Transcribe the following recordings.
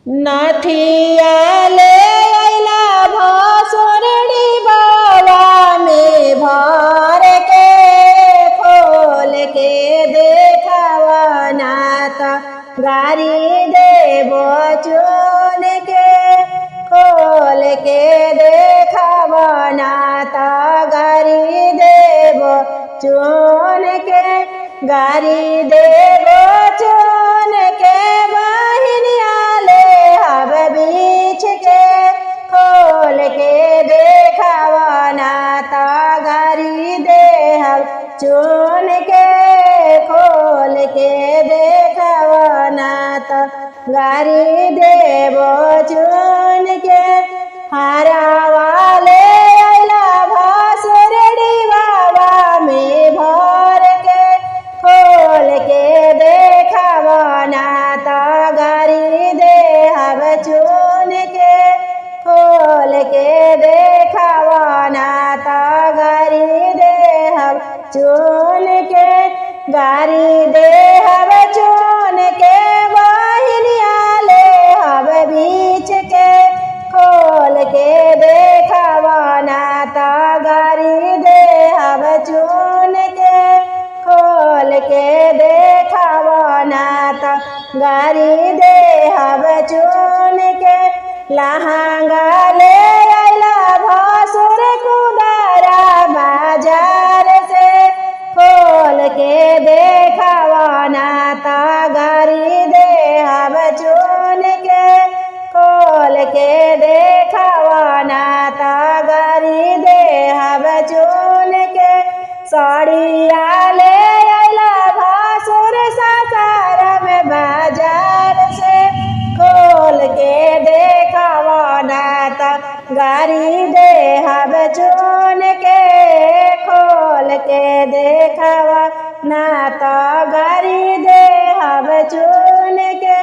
नथिया ले अइला भसुरड़ी बावा में भर के खोल के देखावा नाता गारी देबो चुन के खोल के देखावा नाता गारी देबो चुन के गारी देबो चुन के बहिनिया ले हब बीच के खोल के देखावा नाता गारी देहब चुन के खोल के देखावा नाता गारी देबो चुन के हरावा ले अइला भसुरड़ी बावा में भर के खोल के देखावा नाता गारी देहब चुन के खोल के देखावा नाता गारी देहब चुन के गारी देहब चुन के बहिनिया ले हब बीच के खोल के देखावा नाता गारी देहब चुन के खोल के देखावा नाता गारी देहब चुन के लहंगा ले अइला भसुर कुदरा बाजार से खोल के देखावा नाता गारी देहब चुन के खोल के देखावा नाता गारी देहब चुन के साड़िया ले अइला भसुर सासाराम बाजार से खोल के देखावा नाता गारी देहब चुन के खोल के देखावा नाता गारी देहब चुन के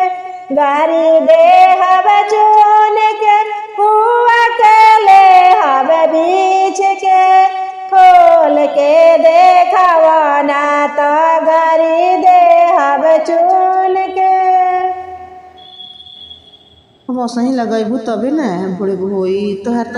गारी देहब चुन के हुआ के लेहब बीच के खोल के देखावा नाता गारी देहब चुन के। अब सही लगेबू तबे ना बड़े होई तोहार।